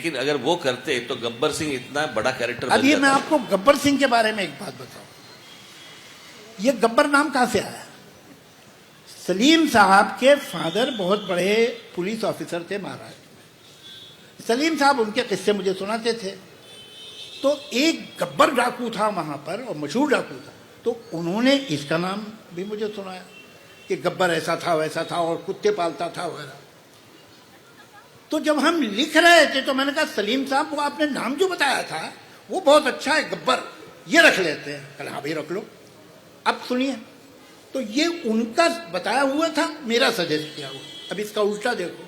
लेकिन अगर वो करते तो गब्बर सिंह इतना बड़ा कैरेक्टर अब ये मैं आपको गब्बर सिंह के बारे में एक बात बताऊं, ये गब्बर नाम कहां से आया? सलीम साहब के फादर बहुत बड़े पुलिस ऑफिसर थे महाराष्ट्र। सलीम साहब उनके किस्से मुझे सुनाते थे। तो एक गब्बर डाकू था वहां पर और मशहूर डाकू था, तो उन्होंने इसका नाम भी मुझे सुनाया कि गब्बर ऐसा था वैसा था और कुत्ते पालता था वगैरह। तो जब हम लिख रहे थे तो मैंने कहा सलीम साहब वो आपने नाम जो बताया था वो बहुत अच्छा है, गब्बर, ये रख लेते हैं। कल हाँ भाई रख लो। अब सुनिए, तो ये उनका बताया हुआ था, मेरा सजेस्ट किया हुआ। अब इसका उल्टा देखो,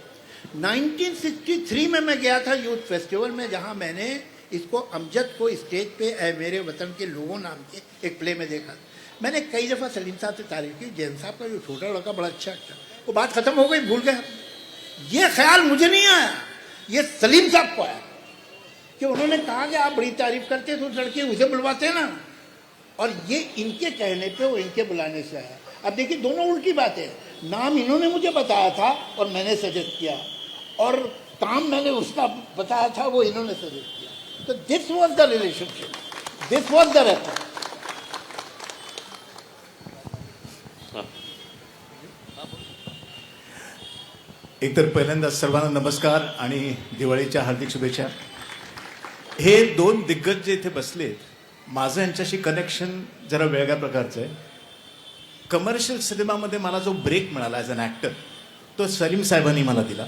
1963 में मैं गया था यूथ फेस्टिवल में, जहां मैंने इसको अमजद को स्टेज पे ऐ मेरे वतन के लोगों नाम के एक प्ले में देखा। मैंने कई दफ़ा सलीम साहब से तारीफ की, जैन साहब का जो छोटा लड़का बड़ा अच्छा था। वो बात खत्म हो गई, भूल गए। ये ख्याल मुझे नहीं आया, ये सलीम साहब को आया कि उन्होंने कहा कि आप बड़ी तारीफ करते तो लड़के उसे बुलवाते ना, और ये इनके कहने पे और इनके बुलाने से आया। अब देखिए दोनों उल्टी बात है, नाम इन्होंने मुझे बताया था और मैंने सजेस्ट किया, और काम मैंने उसका बताया था वो इन्होंने सजेस्ट किया। तो this was the relationship, this was the refer. एकतर पहिल्यांदा सर्वांना नमस्कार आणि दिवाळीच्या हार्दिक शुभेच्छा। हे दोन दिग्गज जे इथे बसलेत, माझं यांच्याशी कनेक्शन जरा वेगळ्या प्रकारचं आहे। कमर्शियल सिनेमामध्ये मला जो ब्रेक मिळाला ॲज अन ॲक्टर तो सलीम साहेबांनी मला दिला,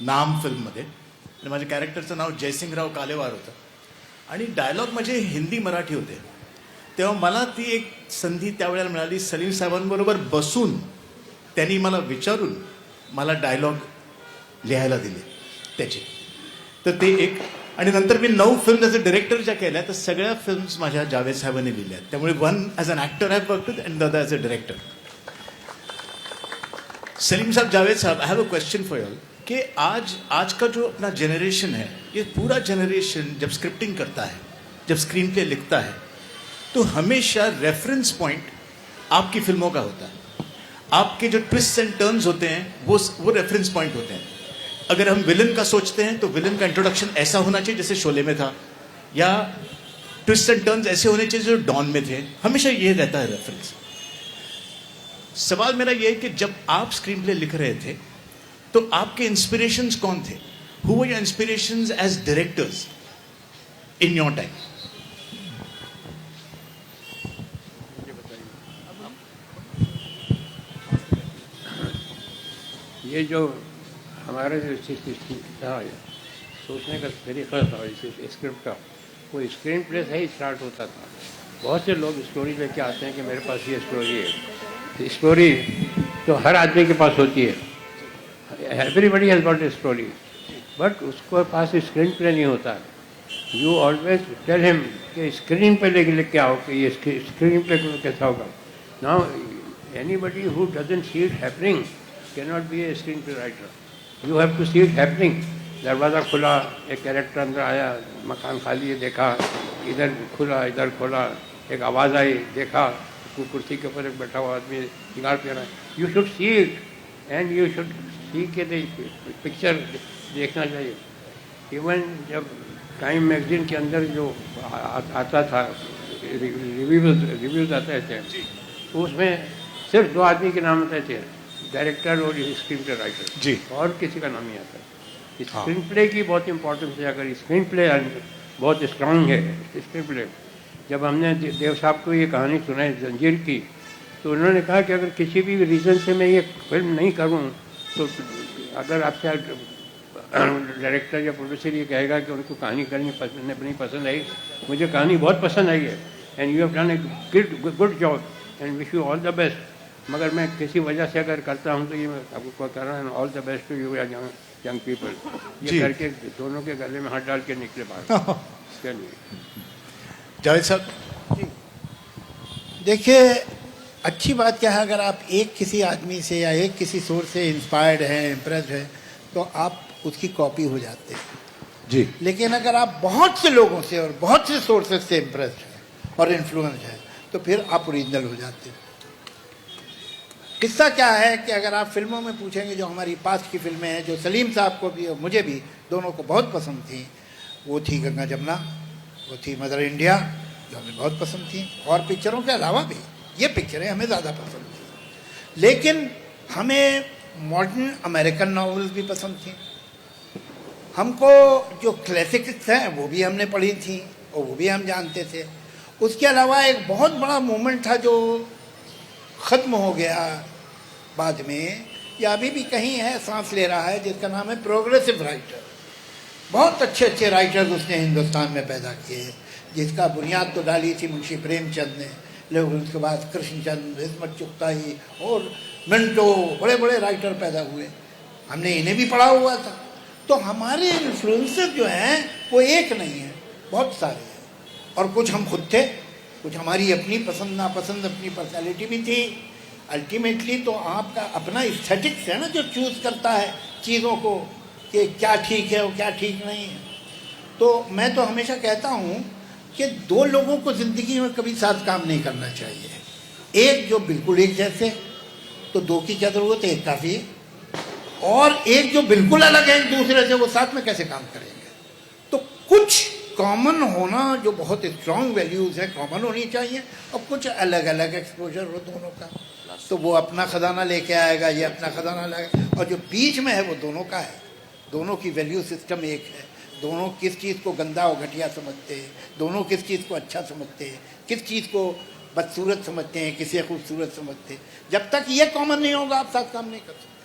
नाम फिल्ममध्ये। आणि माझ्या कॅरेक्टरचं नाव जयसिंगराव कालेवार होतं आणि डायलॉग माझे हिंदी मराठी होते। तेव्हा मला ती एक संधी त्यावेळेला मिळाली, सलीम साहेबांबरोबर बसून त्यांनी मला विचारून मला डायलॉग लिहायला दिले त्याचे। तर ते एक, आणि नंतर मी 9 फिल्म ॲज अ डिरेक्टर ज्या केल्या तर सगळ्या फिल्म्स माझ्या जावेद साहेबांनी लिहिल्या। त्यामुळे one as an actor I work with and the other as a director. Salim साहब, जावेद साहब, I have a question for you कि आज का जो अपना जनरेशन है, ये पूरा जनरेशन जब स्क्रिप्टिंग करता है, जब स्क्रीन प्ले लिखता है, तो हमेशा रेफरेंस पॉइंट आपकी फिल्मों का होता है। आपके जो ट्विस्ट एंड टर्न्स होते हैं वो रेफरेंस पॉइंट होते हैं। अगर हम विलन का सोचते हैं तो विलन का इंट्रोडक्शन ऐसा होना चाहिए जैसे शोले में था, या ट्विस्ट एंड टर्न्स ऐसे होने चाहिए जो डॉन में थे। हमेशा ये रहता है रेफरेंस। सवाल मेरा ये है कि जब आप स्क्रीन प्ले लिख रहे थे तो आपके इंस्पिरेशंस कौन थे? Who were your inspirations as directors in your time? ये जो हमारे जो था सोचने का तरीका था इस स्क्रिप्ट का, वो स्क्रीन प्ले से ही स्टार्ट होता था। बहुत से लोग स्टोरी लेके आते हैं कि मेरे पास ये स्टोरी है। स्टोरी तो हर आदमी के पास होती है, everybody has got a story, but उसके पास स्क्रीन प्ले नहीं होता है। यू ऑलवेज टेल हिम कि स्क्रीन पे लेके आओ कि ये स्क्रीन प्ले कैसा होगा। Now anybody who doesn't see it happening cannot be a screenplay writer. You have to see it happening. दरवाज़ा खुला, एक कैरेक्टर अंदर आया, मकान खाली है, देखा, इधर खुला इधर खोला, एक आवाज़ आई, देखा, कुर्सी के ऊपर एक बैठा हुआ आदमी सिगार पी रहा है। You should see it and you should see के पिक्चर देखना चाहिए। इवन जब टाइम मैगजीन के अंदर जो आता था, रिव्यूज़ आते थे, तो उसमें सिर्फ 2 आदमी के नाम आते थे, डायरेक्टर और स्क्रीन प्ले राइटर जी, और किसी का नाम नहीं आता। स्क्रीन प्ले की बहुत इंपॉर्टेंस है। अगर स्क्रीन प्ले बहुत स्ट्रांग है स्क्रीन प्ले। जब हमने देव साहब को ये कहानी सुनाई जंजीर की, तो उन्होंने कहा कि अगर किसी भी रीज़न से मैं ये फिल्म नहीं करूं, तो अगर आपसे डायरेक्टर या प्रोड्यूसर ये कहेगा कि उनको कहानी करनी नहीं पसंद आई, मुझे कहानी बहुत पसंद आई है and you have done a good job and wish you all the best, मगर मैं किसी वजह से अगर करता हूं तो ये मैं आपको कर रहा हूँ, all the best to you young people. ये करके दोनों के गले में हाथ डाल के निकले बाहर। चलिए जावेद साहब जी, देखिए अच्छी बात क्या है, अगर आप एक किसी आदमी से या एक किसी सोर्स से इंस्पायर्ड हैं, इम्प्रेस्ड हैं, तो आप उसकी कॉपी हो जाते हैं जी। लेकिन अगर आप बहुत से लोगों से और बहुत से सोर्सेज से इम्प्रेस्ड हैं और इन्फ्लुएंस हैं, तो फिर आप ओरिजिनल हो जाते हैं। किस्सा क्या है कि अगर आप फिल्मों में पूछेंगे, जो हमारी पास्ट की फिल्में हैं, जो सलीम साहब को भी और मुझे भी दोनों को बहुत पसंद थी, वो थी गंगा जमुना, वो थी मदर इंडिया, जो हमें बहुत पसंद थी, और पिक्चरों के अलावा भी ये पिक्चरें हमें ज़्यादा पसंद थी। लेकिन हमें मॉडर्न अमेरिकन नॉवेल्स भी पसंद थी। हमको जो क्लासिक्स हैं वो भी हमने पढ़ी थी और वो भी हम जानते थे। उसके अलावा एक बहुत बड़ा मूवमेंट था जो ख़त्म हो गया बाद में, या अभी भी कहीं है, सांस ले रहा है, जिसका नाम है प्रोग्रेसिव राइटर। बहुत अच्छे अच्छे राइटर्स उसने हिंदुस्तान में पैदा किए, जिसका बुनियाद तो डाली थी मुंशी प्रेमचंद ने, लेकिन उसके बाद कृष्णचंद, इस्मत चुगताई और मिंटो, बड़े बड़े राइटर पैदा हुए। हमने इन्हें भी पढ़ा हुआ था। तो हमारे इन्फ्लुएंसेस जो हैं वो एक नहीं है, बहुत सारे हैं, और कुछ हम खुद थे, कुछ हमारी अपनी पसंद नापसंद, अपनी पर्सनैलिटी भी थी। अल्टीमेटली तो आपका अपना एस्थेटिक्स है ना जो चूज़ करता है चीज़ों को, कि क्या ठीक है और क्या ठीक नहीं है। तो मैं तो हमेशा कहता हूँ कि दो लोगों को ज़िंदगी में कभी साथ काम नहीं करना चाहिए। एक जो बिल्कुल एक जैसे, तो दो की क्या ज़रूरत है, एक काफ़ी है। और एक जो बिल्कुल अलग है एक दूसरे से, वो साथ में कैसे काम करेंगे। तो कुछ कॉमन होना, जो बहुत स्ट्रांग वैल्यूज़ है, कॉमन होनी चाहिए, और कुछ अलग अलग एक्सपोजर हो दोनों का, तो वो अपना खजाना लेके आएगा, ये अपना खजाना लाएगा, और जो बीच में है वो दोनों का है। दोनों की वैल्यू सिस्टम एक है, दोनों किस चीज़ को गंदा और घटिया समझते हैं, दोनों किस चीज़ को अच्छा समझते हैं, किस चीज़ को बदसूरत समझते हैं, किसे खूबसूरत समझते हैं। जब तक ये कॉमन नहीं होगा आप साथ काम नहीं कर सकते।